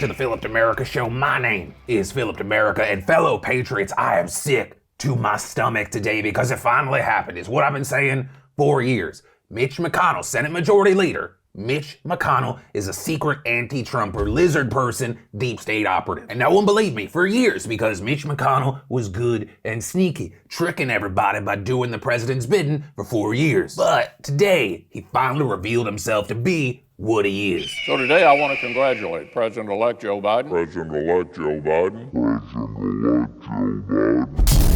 to the Philip DeMerica Show. My name is Philip DeMerica, and fellow patriots, I am sick to my stomach today because it finally happened. It's what I've been saying for years. Mitch McConnell, Senate Majority Leader, Mitch McConnell is a secret anti-Trumper, lizard person, deep state operative. And no one believed me for years because Mitch McConnell was good and sneaky, tricking everybody by doing the president's bidding for 4 years. But today, he finally revealed himself to be what he is. So today I want to congratulate President-elect Joe Biden.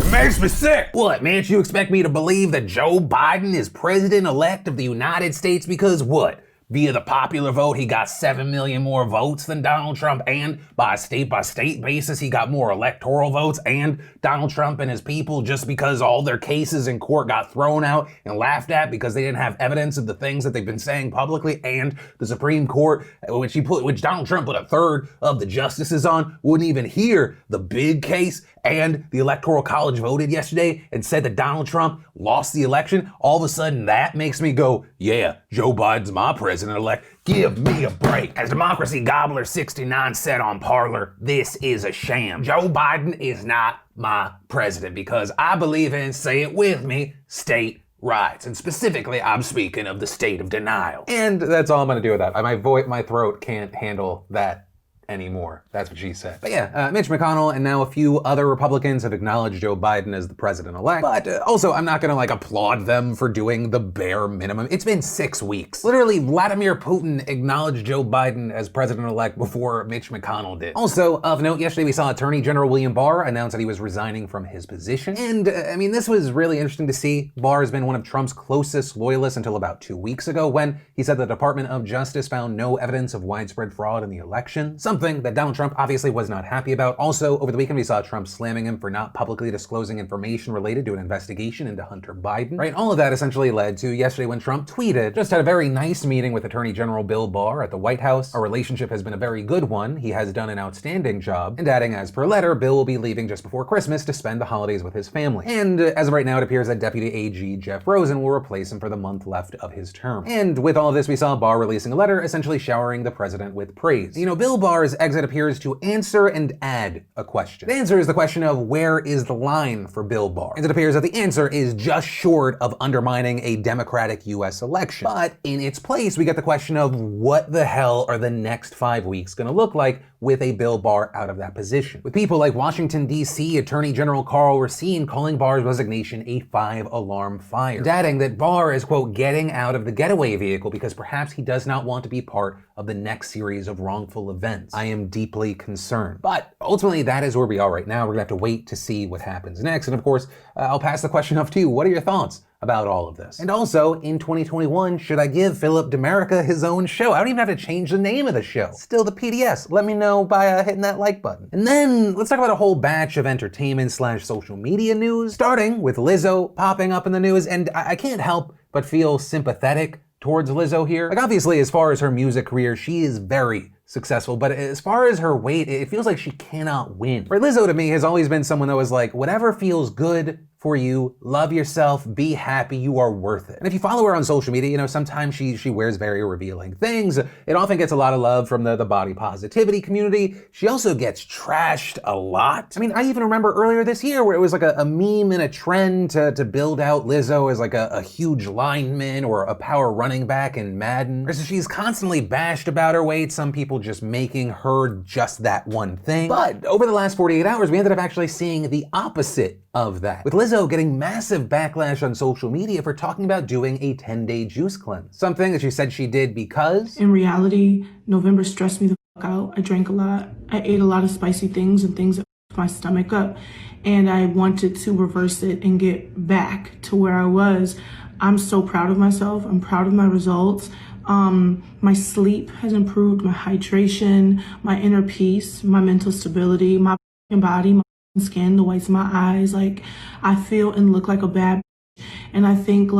It makes me sick. What, man? You expect me to believe that Joe Biden is president-elect of the United States because what? Via the popular vote, he got 7 million more votes than Donald Trump, and by a state-by-state basis, he got more electoral votes and Donald Trump and his people just because all their cases in court got thrown out and laughed at because they didn't have evidence of the things that they've been saying publicly, and the Supreme Court, which Donald Trump put a third of the justices on, wouldn't even hear the big case, and the Electoral College voted yesterday and said that Donald Trump lost the election. All of a sudden, that makes me go, yeah, Joe Biden's my president-elect. Give me a break. As Democracy Gobbler 69 said on Parler, this is a sham. Joe Biden is not my president because I believe in, say it with me, state rights. And specifically, I'm speaking of the state of denial. And that's all I'm gonna do with that. My throat can't handle that anymore. That's what she said. But yeah, Mitch McConnell and now a few other Republicans have acknowledged Joe Biden as the president-elect. But also, I'm not gonna applaud them for doing the bare minimum. It's been 6 weeks. Literally, Vladimir Putin acknowledged Joe Biden as president-elect before Mitch McConnell did. Also, of note, yesterday we saw Attorney General William Barr announce that he was resigning from his position. And this was really interesting to see. Barr has been one of Trump's closest loyalists until about 2 weeks ago when he said the Department of Justice found no evidence of widespread fraud in the election. Something that Donald Trump obviously was not happy about. Also, over the weekend, we saw Trump slamming him for not publicly disclosing information related to an investigation into Hunter Biden. Right? All of that essentially led to yesterday when Trump tweeted, just had a very nice meeting with Attorney General Bill Barr at the White House. Our relationship has been a very good one. He has done an outstanding job. And adding, as per letter, Bill will be leaving just before Christmas to spend the holidays with his family. And as of right now, it appears that Deputy AG Jeff Rosen will replace him for the month left of his term. And with all of this, we saw Barr releasing a letter essentially showering the president with praise. You know, Bill Barr's exit appears to answer and add a question. The answer is the question of where is the line for Bill Barr? And it appears that the answer is just short of undermining a democratic US election. But in its place, we get the question of what the hell are the next 5 weeks gonna look like with a Bill Barr out of that position? With people like Washington, D.C. Attorney General Karl Racine calling Barr's resignation a 5-alarm fire. And adding that Barr is, quote, getting out of the getaway vehicle because perhaps he does not want to be part of the next series of wrongful events. I am deeply concerned. But ultimately, that is where we are right now. We're gonna have to wait to see what happens next. And of course, I'll pass the question off to you. What are your thoughts about all of this? And also, in 2021, should I give Philip DeMerica his own show? I don't even have to change the name of the show. Still the PDS. Let me know by hitting that like button. And then let's talk about a whole batch of entertainment/social media news, starting with Lizzo popping up in the news. And I can't help but feel sympathetic towards Lizzo here. Obviously, as far as her music career, she is very successful, but as far as her weight, it feels like she cannot win. For Lizzo to me has always been someone that was like, whatever feels good for you, love yourself, be happy, you are worth it. And if you follow her on social media, sometimes she wears very revealing things. It often gets a lot of love from the body positivity community. She also gets trashed a lot. I even remember earlier this year where it was like a meme and a trend to build out Lizzo as like a huge lineman or a power running back in Madden. So she's constantly bashed about her weight, some people just making her just that one thing. But over the last 48 hours, we ended up actually seeing the opposite of that, with Lizzo getting massive backlash on social media for talking about doing a 10-day juice cleanse. Something that she said she did because in reality, November stressed me the fuck out. I drank a lot. I ate a lot of spicy things and things that fucked my stomach up. And I wanted to reverse it and get back to where I was. I'm so proud of myself. I'm proud of my results. My sleep has improved, my hydration, my inner peace, my mental stability, my body, my skin, the whites of my eyes. Like, I feel and look like a bad bitch. And I think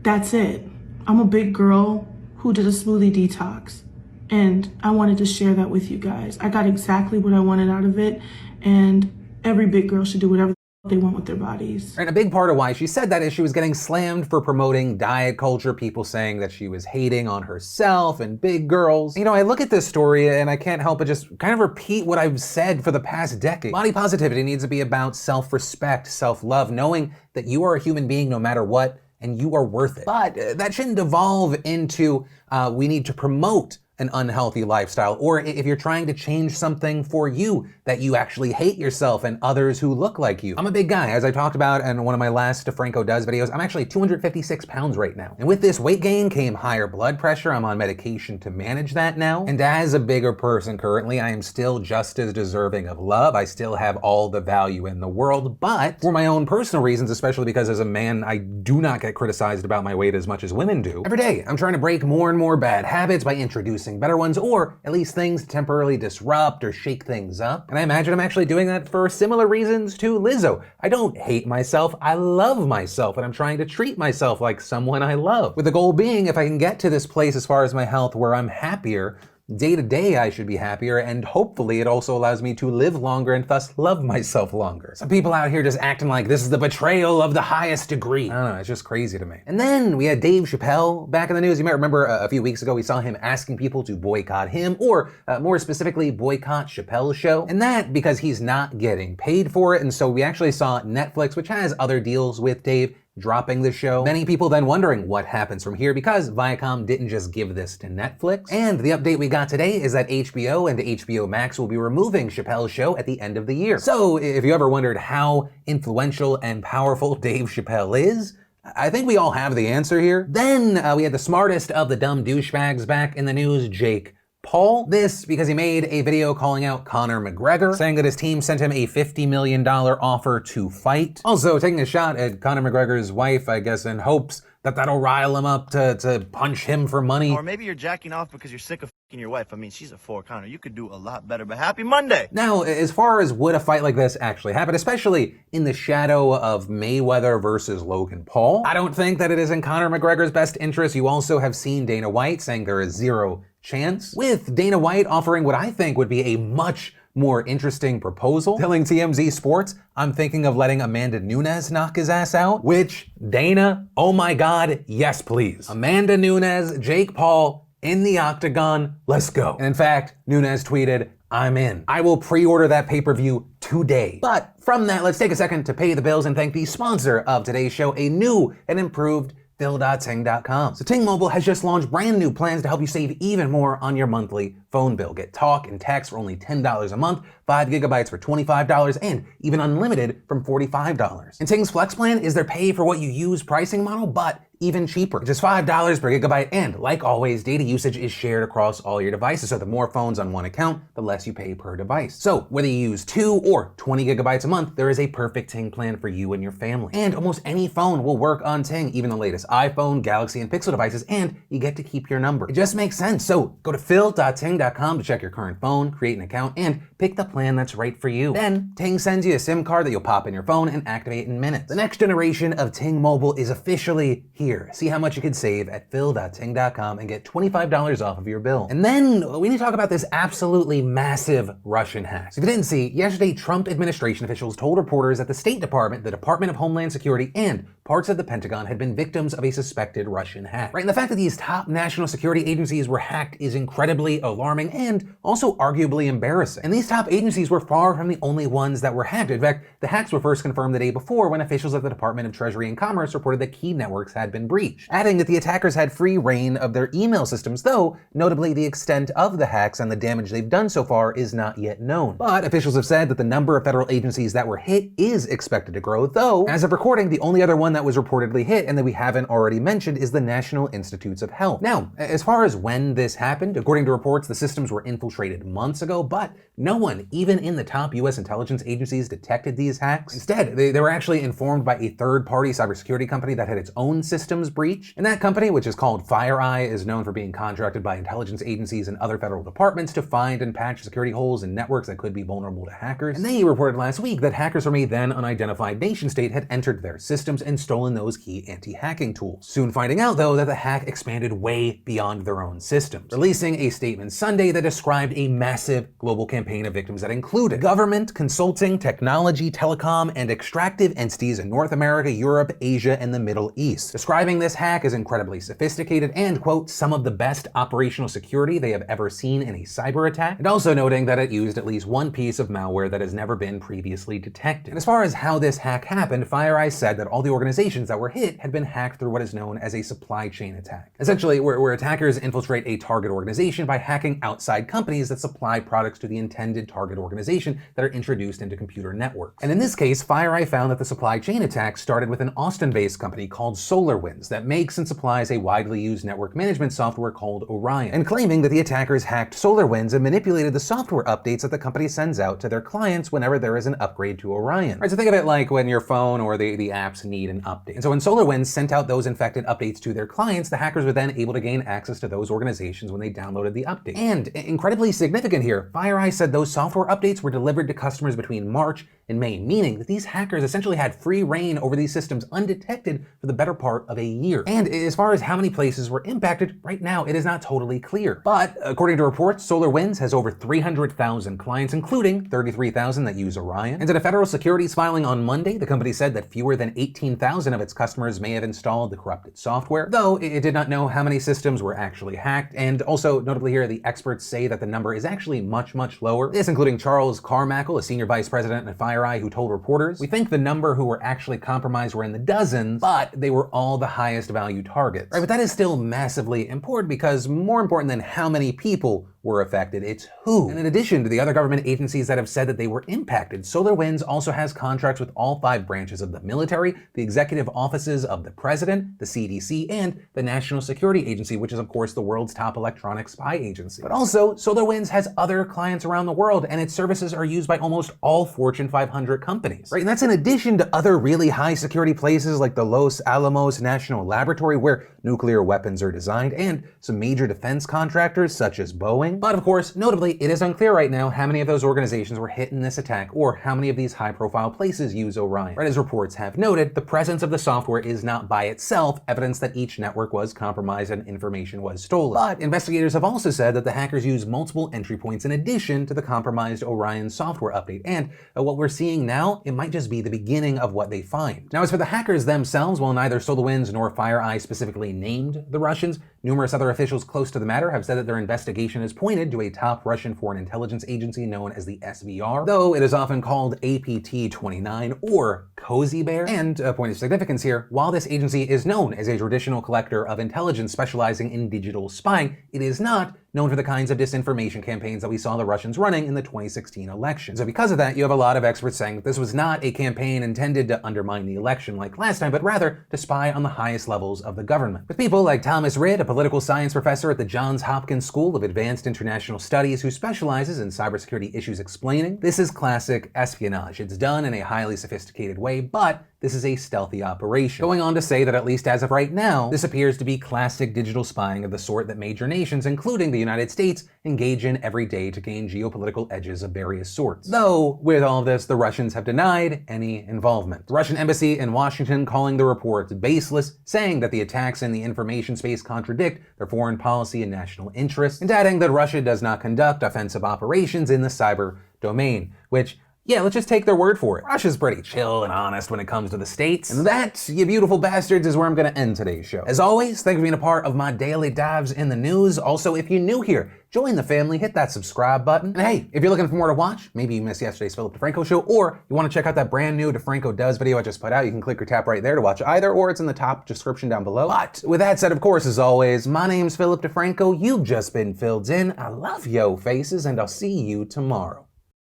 that's it. I'm a big girl who did a smoothie detox, and I wanted to share that with you guys. I got exactly what I wanted out of it, and every big girl should do whatever they want with their bodies. And a big part of why she said that is she was getting slammed for promoting diet culture, people saying that she was hating on herself and big girls. You know, I look at this story and I can't help but just kind of repeat what I've said for the past decade. Body positivity needs to be about self-respect, self-love, knowing that you are a human being no matter what, and you are worth it. But that shouldn't devolve into we need to promote an unhealthy lifestyle, or if you're trying to change something for you, that you actually hate yourself and others who look like you. I'm a big guy, as I talked about in one of my last DeFranco Does videos. I'm actually 256 pounds right now. And with this weight gain came higher blood pressure. I'm on medication to manage that now. And as a bigger person currently, I am still just as deserving of love. I still have all the value in the world, but for my own personal reasons, especially because as a man, I do not get criticized about my weight as much as women do. Every day, I'm trying to break more and more bad habits by introducing better ones, or at least things to temporarily disrupt or shake things up. And I imagine I'm actually doing that for similar reasons to Lizzo. I don't hate myself, I love myself, and I'm trying to treat myself like someone I love. With the goal being, if I can get to this place as far as my health where I'm happier, day to day I should be happier, and hopefully it also allows me to live longer and thus love myself longer. Some people out here just acting like this is the betrayal of the highest degree. I don't know, it's just crazy to me. And then we had Dave Chappelle back in the news. You might remember a few weeks ago we saw him asking people to boycott him, or more specifically boycott Chappelle's show. And that because he's not getting paid for it. And so we actually saw Netflix, which has other deals with Dave, dropping the show. Many people then wondering what happens from here because Viacom didn't just give this to Netflix. And the update we got today is that HBO and HBO Max will be removing Chappelle's show at the end of the year. So if you ever wondered how influential and powerful Dave Chappelle is, I think we all have the answer here. Then we had the smartest of the dumb douchebags back in the news, Jake Paul. This because he made a video calling out Conor McGregor, saying that his team sent him a $50 million offer to fight. Also taking a shot at Conor McGregor's wife, I guess, in hopes that that'll rile him up to punch him for money. Or maybe you're jacking off because you're sick of f***ing your wife. I mean, she's a 4 Conor. You could do a lot better, but happy Monday! Now, as far as would a fight like this actually happen, especially in the shadow of Mayweather versus Logan Paul, I don't think that it is in Conor McGregor's best interest. You also have seen Dana White saying there is zero chance, with Dana White offering what I think would be a much more interesting proposal, telling TMZ Sports, I'm thinking of letting Amanda Nunes knock his ass out, which, Dana, oh my God, yes please. Amanda Nunes, Jake Paul, in the octagon, let's go. And in fact, Nunes tweeted, I'm in. I will pre-order that pay-per-view today. But from that, let's take a second to pay the bills and thank the sponsor of today's show, a new and improved Phil.Ting.com. So Ting Mobile has just launched brand new plans to help you save even more on your monthly phone bill. Get talk and text for only $10 a month, 5 gigabytes for $25, and even unlimited from $45. And Ting's Flex plan is their pay for what you use pricing model, but even cheaper. Just $5 per gigabyte, and like always, data usage is shared across all your devices, so the more phones on one account, the less you pay per device. So whether you use 2 or 20 gigabytes a month, there is a perfect Ting plan for you and your family. And almost any phone will work on Ting, even the latest iPhone, Galaxy, and Pixel devices, and you get to keep your number. It just makes sense. So go to Phil.Ting.com to check your current phone, create an account, and pick the plan that's right for you. Then Ting sends you a SIM card that you'll pop in your phone and activate in minutes. The next generation of Ting Mobile is officially here. See how much you could save at Phil.Ting.com and get $25 off of your bill. And then we need to talk about this absolutely massive Russian hack. So if you didn't see, yesterday Trump administration officials told reporters that the State Department, the Department of Homeland Security, and parts of the Pentagon had been victims of a suspected Russian hack. Right? And the fact that these top national security agencies were hacked is incredibly alarming and also arguably embarrassing. And these top agencies were far from the only ones that were hacked. In fact, the hacks were first confirmed the day before when officials at the Department of Treasury and Commerce reported that key networks had been breached, adding that the attackers had free reign of their email systems, though notably the extent of the hacks and the damage they've done so far is not yet known. But officials have said that the number of federal agencies that were hit is expected to grow, though, as of recording, the only other one that was reportedly hit and that we haven't already mentioned is the National Institutes of Health. Now, as far as when this happened, according to reports, the systems were infiltrated months ago, but no one, even in the top US intelligence agencies, detected these hacks. Instead, they were actually informed by a third-party cybersecurity company that had its own systems breached. And that company, which is called FireEye, is known for being contracted by intelligence agencies and other federal departments to find and patch security holes in networks that could be vulnerable to hackers. And they reported last week that hackers from a then unidentified nation state had entered their systems and stolen those key anti-hacking tools. Soon finding out, though, that the hack expanded way beyond their own systems, releasing a statement Sunday that described a massive global campaign campaign of victims that included government, consulting, technology, telecom, and extractive entities in North America, Europe, Asia, and the Middle East, describing this hack as incredibly sophisticated and, quote, some of the best operational security they have ever seen in a cyber attack, and also noting that it used at least one piece of malware that has never been previously detected. And as far as how this hack happened, FireEye said that all the organizations that were hit had been hacked through what is known as a supply chain attack. Essentially, where attackers infiltrate a target organization by hacking outside companies that supply products to the intended target organization that are introduced into computer networks. And in this case, FireEye found that the supply chain attack started with an Austin-based company called SolarWinds that makes and supplies a widely used network management software called Orion, and claiming that the attackers hacked SolarWinds and manipulated the software updates that the company sends out to their clients whenever there is an upgrade to Orion. Right, so think of it like when your phone or the apps need an update. And so when SolarWinds sent out those infected updates to their clients, the hackers were then able to gain access to those organizations when they downloaded the update. And incredibly significant here, FireEye said those software updates were delivered to customers between March and May, meaning that these hackers essentially had free reign over these systems undetected for the better part of a year. And as far as how many places were impacted, right now it is not totally clear. But according to reports, SolarWinds has over 300,000 clients, including 33,000 that use Orion. And in a federal securities filing on Monday, the company said that fewer than 18,000 of its customers may have installed the corrupted software, though it did not know how many systems were actually hacked. And also, notably here, the experts say that the number is actually much, much lower. This including Charles Carmichael, a senior vice president at FireEye, who told reporters, "We think the number who were actually compromised were in the dozens, but they were all the highest value targets." Right, but that is still massively important because more important than how many people were affected, it's who. And in addition to the other government agencies that have said that they were impacted, SolarWinds also has contracts with all 5 branches of the military, the executive offices of the president, the CDC, and the National Security Agency, which is of course the world's top electronic spy agency. But also, SolarWinds has other clients around the world, and its services are used by almost all Fortune 500 companies. Right, and that's in addition to other really high security places like the Los Alamos National Laboratory, where nuclear weapons are designed, and some major defense contractors such as Boeing. But of course, notably, it is unclear right now how many of those organizations were hit in this attack or how many of these high-profile places use Orion. Right, as reports have noted, the presence of the software is not by itself evidence that each network was compromised and information was stolen. But investigators have also said that the hackers used multiple entry points in addition to the compromised Orion software update. And what we're seeing now, it might just be the beginning of what they find. Now, as for the hackers themselves, while neither SolarWinds nor FireEye specifically named the Russians, numerous other officials close to the matter have said that their investigation is pointed to a top Russian foreign intelligence agency known as the SVR, though it is often called APT-29 or Cozy Bear. And a point of significance here, while this agency is known as a traditional collector of intelligence specializing in digital spying, it is not known for the kinds of disinformation campaigns that we saw the Russians running in the 2016 election. So because of that, you have a lot of experts saying that this was not a campaign intended to undermine the election like last time, but rather to spy on the highest levels of the government. With people like Thomas Rid, a political science professor at the Johns Hopkins School of Advanced International Studies who specializes in cybersecurity issues, explaining, this is classic espionage. It's done in a highly sophisticated way, but this is a stealthy operation. Going on to say that at least as of right now, this appears to be classic digital spying of the sort that major nations, including the United States, engage in every day to gain geopolitical edges of various sorts. Though, with all of this, the Russians have denied any involvement. The Russian embassy in Washington calling the reports baseless, saying that the attacks in the information space contradict their foreign policy and national interests, and adding that Russia does not conduct offensive operations in the cyber domain, which, yeah, let's just take their word for it. Russia's pretty chill and honest when it comes to the States. And that, you beautiful bastards, is where I'm gonna end today's show. As always, thanks for being a part of my daily dives in the news. Also, if you're new here, join the family, hit that subscribe button. And hey, if you're looking for more to watch, maybe you missed yesterday's Philip DeFranco show, or you wanna check out that brand new DeFranco Does video I just put out, you can click or tap right there to watch either, or it's in the top description down below. But with that said, of course, as always, my name's Philip DeFranco. You've just been filled in. I love yo faces, and I'll see you tomorrow.